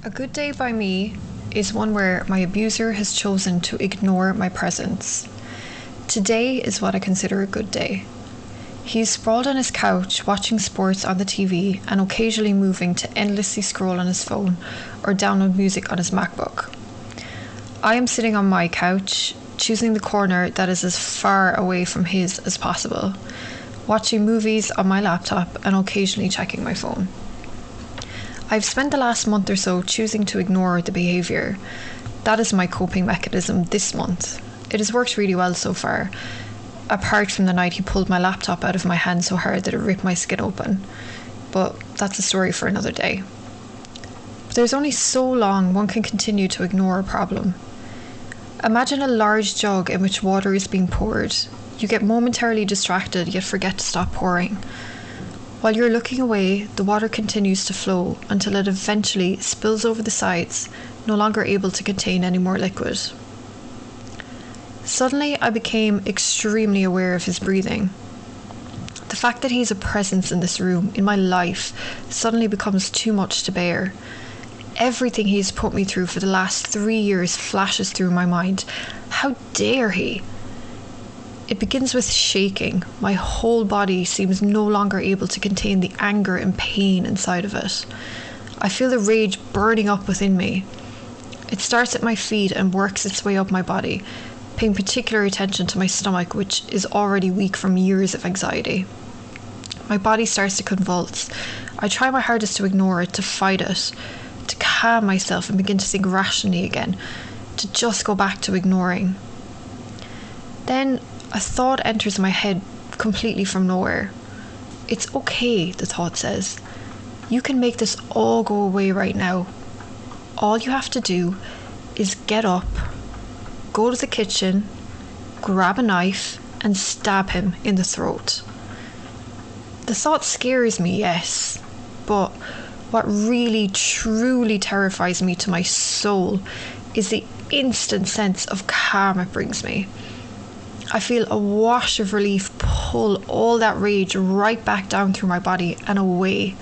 A good day by me is one where my abuser has chosen to ignore my presence. Today is what I consider a good day. He's sprawled on his couch, watching sports on the TV and occasionally moving to endlessly scroll on his phone or download music on his MacBook. I am sitting on my couch, choosing the corner that is as far away from his as possible, watching movies on my laptop and occasionally checking my phone. I've spent the last month or so choosing to ignore the behaviour. That is my coping mechanism this month. It has worked really well so far, apart from the night he pulled my laptop out of my hand so hard that it ripped my skin open. But that's a story for another day. But there's only so long one can continue to ignore a problem. Imagine a large jug in which water is being poured. You get momentarily distracted yet forget to stop pouring. While you're looking away, the water continues to flow until it eventually spills over the sides, no longer able to contain any more liquid. Suddenly, I became extremely aware of his breathing. The fact that he's a presence in this room, in my life, suddenly becomes too much to bear. Everything he's put me through for the last 3 years flashes through my mind. How dare he? It begins with shaking. My whole body seems no longer able to contain the anger and pain inside of it. I feel the rage burning up within me. It starts at my feet and works its way up my body, paying particular attention to my stomach, which is already weak from years of anxiety. My body starts to convulse. I try my hardest to ignore it, to fight it, to calm myself and begin to think rationally again, to just go back to ignoring. Then a thought enters my head completely from nowhere. It's okay, the thought says. You can make this all go away right now. All you have to do is get up, go to the kitchen, grab a knife, and stab him in the throat. The thought scares me, yes, but what really, truly terrifies me to my soul is the instant sense of calm it brings me. I feel a wash of relief pull all that rage right back down through my body and away.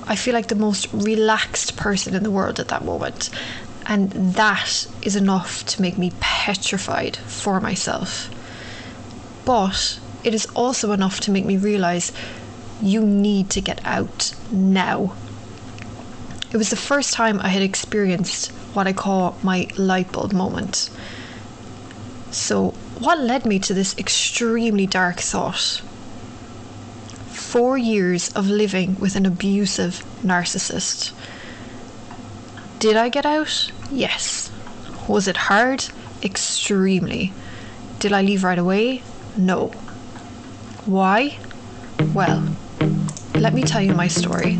I feel like the most relaxed person in the world at that moment, and that is enough to make me petrified for myself. But it is also enough to make me realise you need to get out now. It was the first time I had experienced what I call my light bulb moment. So, what led me to this extremely dark thought? 4 years of living with an abusive narcissist. Did I get out? Yes. Was it hard? Extremely. Did I leave right away? No. Why? Well, let me tell you my story.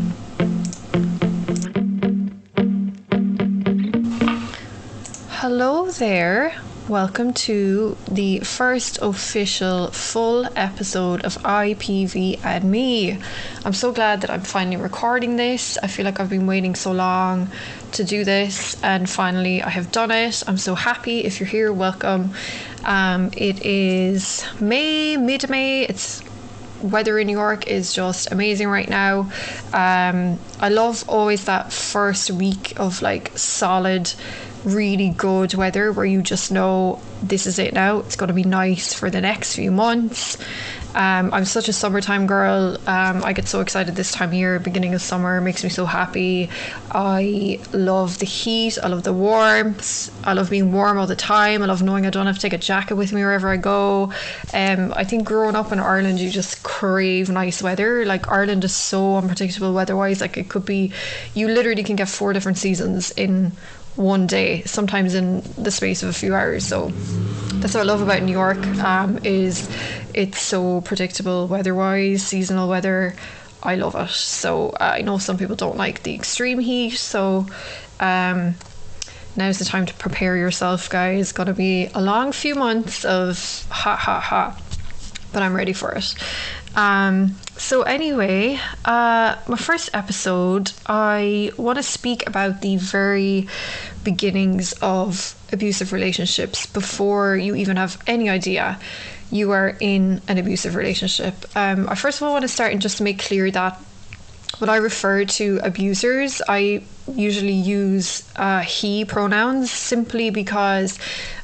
Hello there. Welcome to the first official full episode of IPV and Me. I'm so glad that I'm finally recording this. I feel like I've been waiting so long to do this and finally I have done it. I'm so happy. If you're here, welcome. It is mid-May. It's weather in New York is just amazing right now. I love always that first week of like solid, really good weather where you just know this is it now. It's going to be nice for the next few months. I'm such a summertime girl. I get so excited this time of year. Beginning of summer makes me so happy. I love the heat. I love the warmth. I love being warm all the time. I love knowing I don't have to take a jacket with me wherever I go. I think growing up in Ireland, you just crave nice weather. Like Ireland is so unpredictable weather-wise. Like it could be, you literally can get 4 different seasons in one day, sometimes in the space of a few hours. So that's what I love about New York, is it's so predictable weather-wise, seasonal weather. I love it. So I know some people don't like the extreme heat, so now's the time to prepare yourself, guys. Gonna be a long few months of hot, but I'm ready for it. So anyway, my first episode, I want to speak about the very beginnings of abusive relationships before you even have any idea you are in an abusive relationship. I first of all want to start and just make clear that when I refer to abusers, I usually use he pronouns, simply because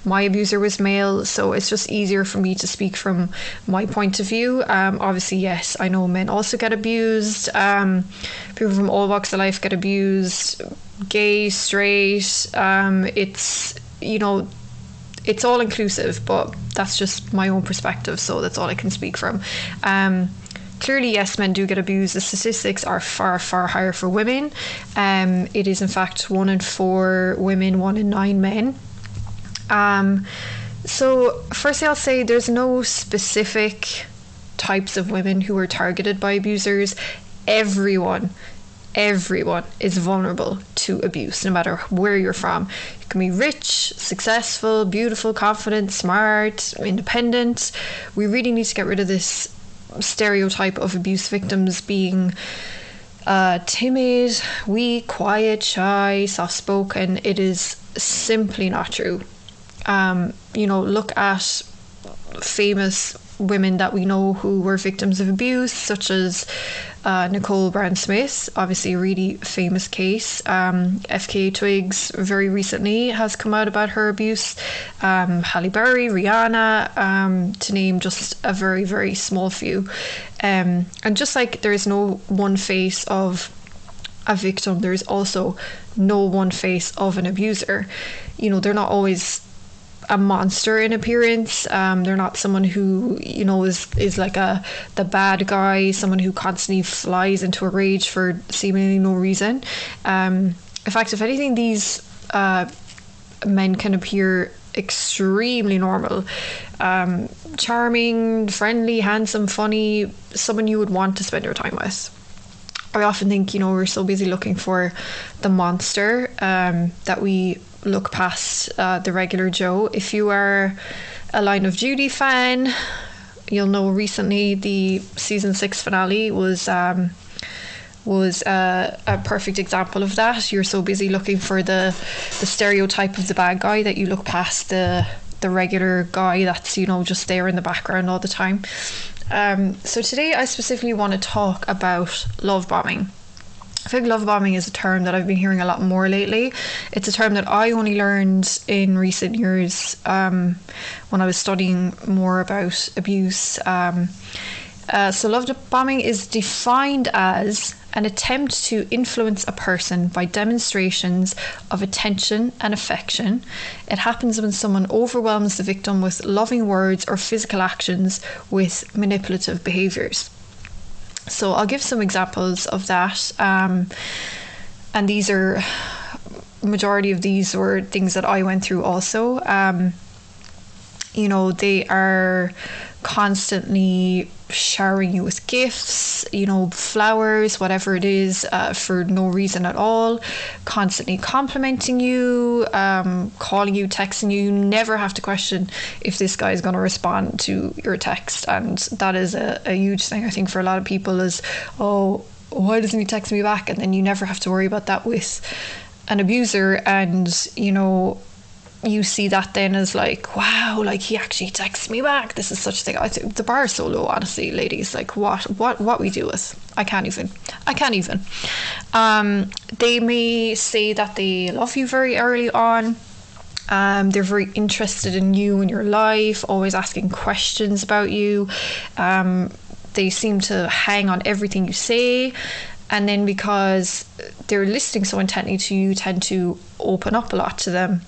my abuser was male, so it's just easier for me to speak from my point of view. Obviously, yes, I know men also get abused. People from all walks of life get abused, gay, straight. It's, you know, it's all inclusive, but that's just my own perspective, so that's all I can speak from. Clearly, yes, men do get abused. The statistics are far, far higher for women. It is, in fact, 1 in 4 women, 1 in 9 men. So, firstly, I'll say there's no specific types of women who are targeted by abusers. Everyone is vulnerable to abuse, no matter where you're from. You can be rich, successful, beautiful, confident, smart, independent. We really need to get rid of this stereotype of abuse victims being timid, weak, quiet, shy, soft-spoken. It is simply not true. Look at famous women that we know who were victims of abuse, such as Nicole Brown Smith, obviously a really famous case. FKA Twigs very recently has come out about her abuse. Halle Berry, Rihanna, to name just a very, very small few. And just like there is no one face of a victim, there is also no one face of an abuser. They're not always a monster in appearance. They're not someone who is like the bad guy, someone who constantly flies into a rage for seemingly no reason. In fact, if anything, these men can appear extremely normal, charming, friendly, handsome, funny, someone you would want to spend your time with. I often think, we're so busy looking for the monster that we look past the regular Joe. If you are a Line of Duty fan, you'll know recently the season 6 finale was a perfect example of that. You're so busy looking for the stereotype of the bad guy that you look past the regular guy that's just there in the background all the time. So today I specifically want to talk about love bombing. I think love bombing is a term that I've been hearing a lot more lately. It's a term that I only learned in recent years when I was studying more about abuse. So love bombing is defined as an attempt to influence a person by demonstrations of attention and affection. It happens when someone overwhelms the victim with loving words or physical actions with manipulative behaviours. So I'll give some examples of that. And these are, majority of these were things that I went through also. They are constantly showering you with gifts, flowers, whatever it is, for no reason at all, constantly complimenting you, calling you, texting you. You never have to question if this guy is going to respond to your text. And that is a huge thing, I think, for a lot of people is, oh, why doesn't he text me back? And then you never have to worry about that with an abuser. And, you see that then as like, wow, like he actually texts me back. This is such a thing. I think the bar is so low, honestly, ladies. Like what we do with, I can't even. They may say that they love you very early on. They're very interested in you and your life, always asking questions about you. They seem to hang on everything you say. And then because they're listening so intently to you, tend to open up a lot to them.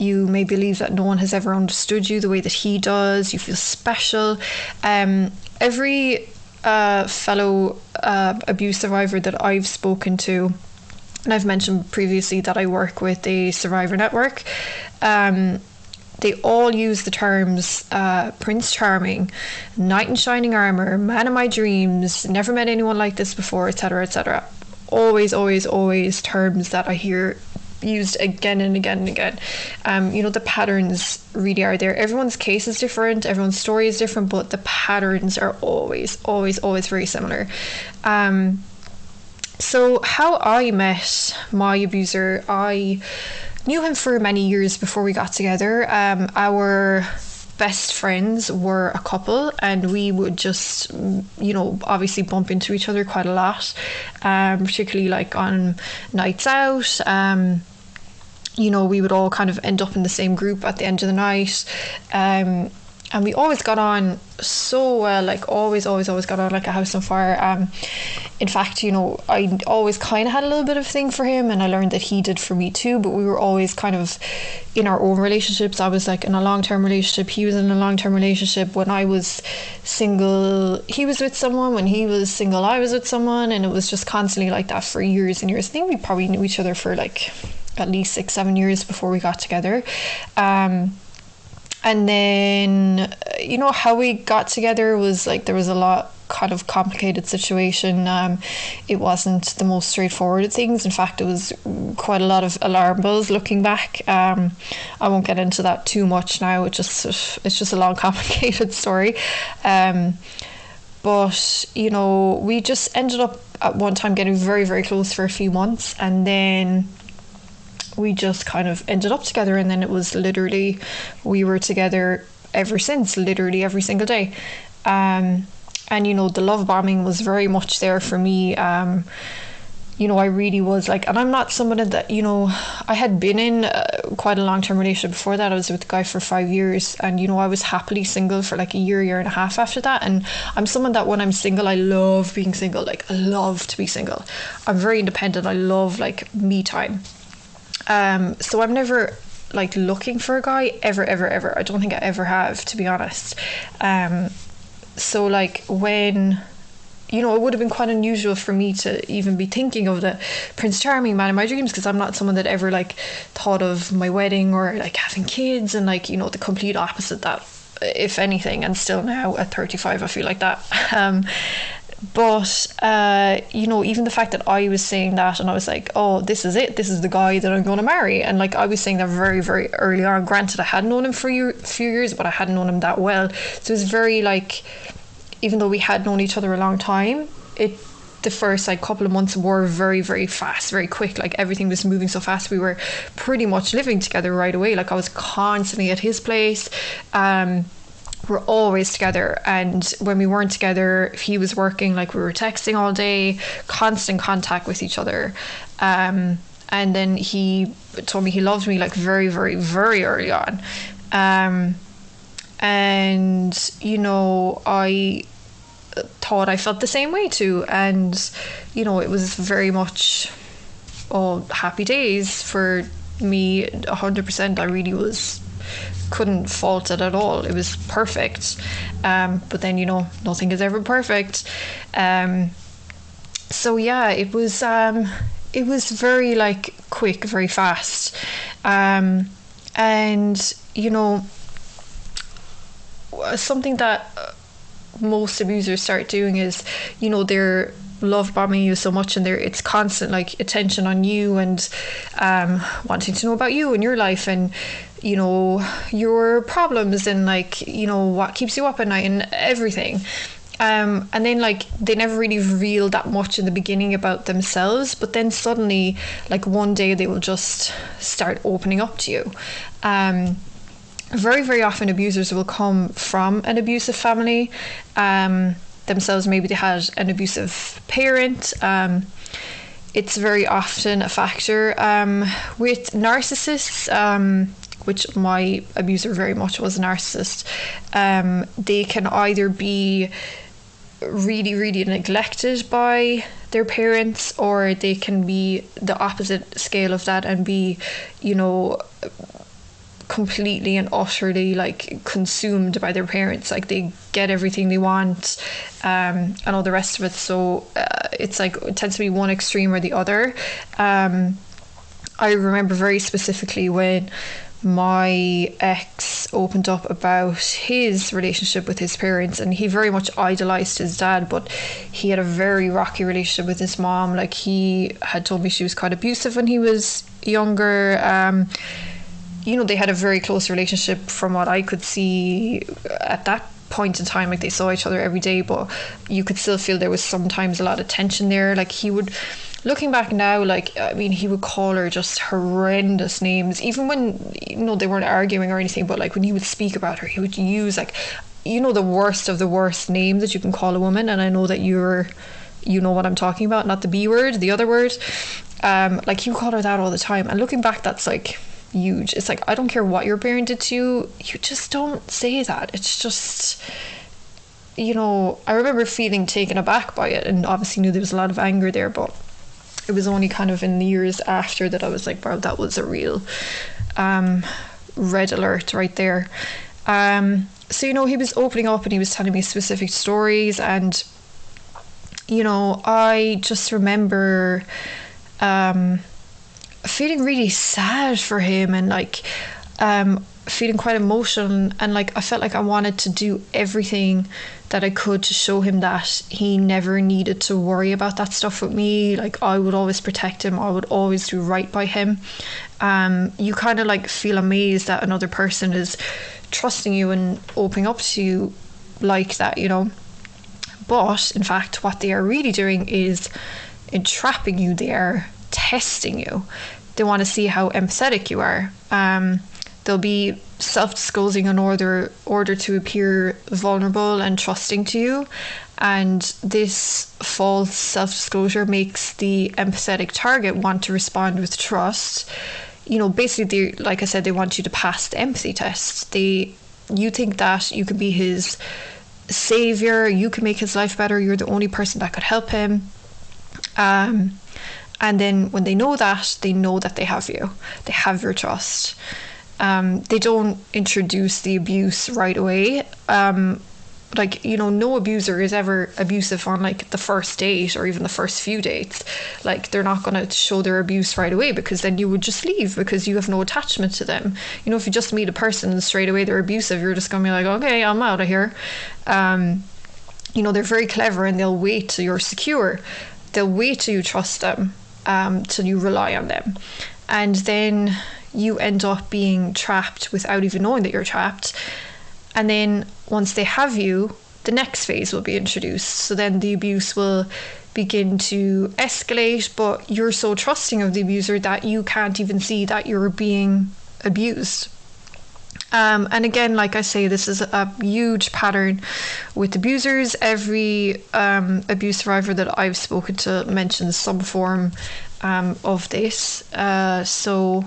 You may believe that no one has ever understood you the way that he does. You feel special. Every fellow abuse survivor that I've spoken to, and I've mentioned previously that I work with a survivor network, they all use the terms Prince Charming, Knight in Shining Armour, Man of My Dreams, never met anyone like this before, etc., etc. Always, always, always terms that I hear used again and again and again. The patterns really are there. Everyone's case is different, everyone's story is different, but the patterns are always, always, always very similar. So how I met my abuser, I knew him for many years before we got together. Our best friends were a couple, and we would just, you know, obviously bump into each other quite a lot, particularly like on nights out. You know, we would all kind of end up in the same group at the end of the night, and we always got on so well, like always got on like a house on fire. In fact, you know, I always kind of had a little bit of thing for him, and I learned that he did for me too, but we were always kind of in our own relationships. I was like in a long-term relationship, he was in a long-term relationship. When I was single, he was with someone. When he was single, I was with someone, and it was just constantly like that for years and years. I think we probably knew each other for like at least 6-7 years before we got together. And then, you know, how we got together was like, there was a lot kind of complicated situation. It wasn't the most straightforward of things. In fact, it was quite a lot of alarm bells looking back. I won't get into that too much now. It's just a long, complicated story. But, you know, we just ended up at one time getting very, very close for a few months, and then we just kind of ended up together, and then it was literally, we were together ever since, literally every single day. And you know, the love bombing was very much there for me. You know, I really was like, and I'm not someone that, you know, I had been in quite a long-term relationship before that. I was with a guy for 5 years, and you know, I was happily single for like a year and a half after that. And I'm someone that when I'm single, I love being single. Like, I love to be single. I'm very independent. I love like me time. So I'm never like looking for a guy ever. I don't think I ever have, to be honest. So like, when, you know, it would have been quite unusual for me to even be thinking of the Prince Charming man in my dreams, because I'm not someone that ever like thought of my wedding or like having kids, and like, you know, the complete opposite that, if anything. And still now at 35 I feel like that. But you know, even the fact that I was saying that, and I was like, oh, this is it, this is the guy that I'm going to marry, and like I was saying that very, very early on. Granted, I had known him for a few years, but I hadn't known him that well. So it was very like, even though we had known each other a long time, the first like couple of months were very, very fast, very quick. Like everything was moving so fast. We were pretty much living together right away. Like I was constantly at his place. We're always together, and when we weren't together, if he was working, like we were texting all day, constant contact with each other. And then he told me he loved me like very, very, very early on. And you know, I thought I felt the same way too, and you know, it was very much all happy days for me. 100%. I really couldn't fault it at all. It was perfect. But then, you know, nothing is ever perfect. So yeah, it was very like quick, very fast. And you know, something that most abusers start doing is, you know, they're love bombing you so much, and it's constant like attention on you, and wanting to know about you and your life, and you know, your problems, and like, you know, what keeps you up at night and everything. And then like, they never really reveal that much in the beginning about themselves, but then suddenly like one day they will just start opening up to you. Very, very often abusers will come from an abusive family themselves. Maybe they had an abusive parent. It's very often a factor with narcissists, which my abuser very much was a narcissist. They can either be really, really neglected by their parents, or they can be the opposite scale of that and be, you know, completely and utterly like consumed by their parents. Like they get everything they want, and all the rest of it. So it's like, it tends to be one extreme or the other. I remember very specifically when my ex opened up about his relationship with his parents, and he very much idolized his dad, but he had a very rocky relationship with his mom. Like, he had told me she was quite abusive when he was younger. You know, they had a very close relationship from what I could see at that point in time. Like, they saw each other every day, but you could still feel there was sometimes a lot of tension there. Like, he would looking back now, like, I mean, he would call her just horrendous names, even when, they weren't arguing or anything, but like when he would speak about her, he would use like, the worst of the worst name that you can call a woman. And I know that you know what I'm talking about, not the B word, the other word. Like, he would call her that all the time. And looking back, that's like huge. It's like, I don't care what your parent did to you, you just don't say that. It's just, I remember feeling taken aback by it, and obviously knew there was a lot of anger there, but it was only kind of in the years after that I was like, wow, that was a real red alert right there. So, he was opening up and he was telling me specific stories, and I just remember feeling really sad for him, and like feeling quite emotional, and like I felt like I wanted to do everything that I could to show him that he never needed to worry about that stuff with me. Like, I would always protect him, I would always do right by him. You kind of like feel amazed that another person is trusting you and opening up to you like that, but in fact what they are really doing is entrapping you. They are testing you. They want to see how empathetic you are. They'll be self-disclosing in order to appear vulnerable and trusting to you, and this false self-disclosure makes the empathetic target want to respond with trust. Basically, like I said, they want you to pass the empathy test. You think that you can be his savior, you can make his life better, you're the only person that could help him. And then when they know that they have you, they have your trust. They don't introduce the abuse right away. No abuser is ever abusive on like the first date or even the first few dates. Like, they're not going to show their abuse right away, because then you would just leave because you have no attachment to them. If you just meet a person and straight away they're abusive, you're just going to be like, okay, I'm out of here. They're very clever, and they'll wait till you're secure. They'll wait till you trust them, till you rely on them. And then you end up being trapped without even knowing that you're trapped. And then once they have you, the next phase will be introduced. So then the abuse will begin to escalate, but you're so trusting of the abuser that you can't even see that you're being abused. And again, like I say, this is a huge pattern with abusers. Every abuse survivor that I've spoken to mentions some form of this. So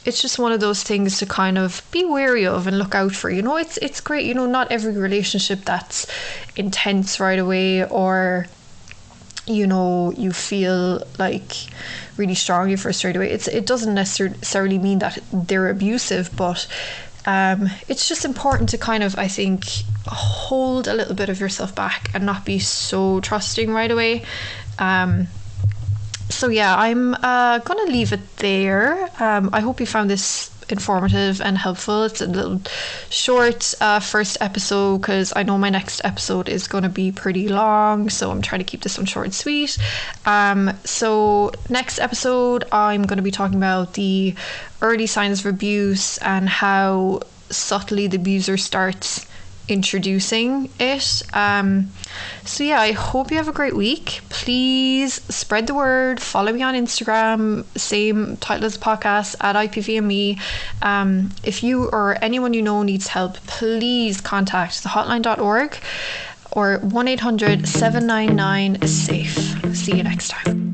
it's just one of those things to kind of be wary of and look out for. It's great, not every relationship that's intense right away, or you feel like really strongly for straight away. It doesn't necessarily mean that they're abusive, but it's just important to kind of, I think, hold a little bit of yourself back and not be so trusting right away. So yeah, I'm gonna leave it there. I hope you found this informative and helpful. It's a little short first episode, because I know my next episode is going to be pretty long, so I'm trying to keep this one short and sweet. So next episode I'm going to be talking about the early signs of abuse and how subtly the abuser starts introducing it. So yeah, I hope you have a great week. Please spread the word. Follow me on Instagram, same title as the podcast, at IPVME. If you or anyone you know needs help, please contact thehotline.org or 1-800-799-SAFE. See you next time.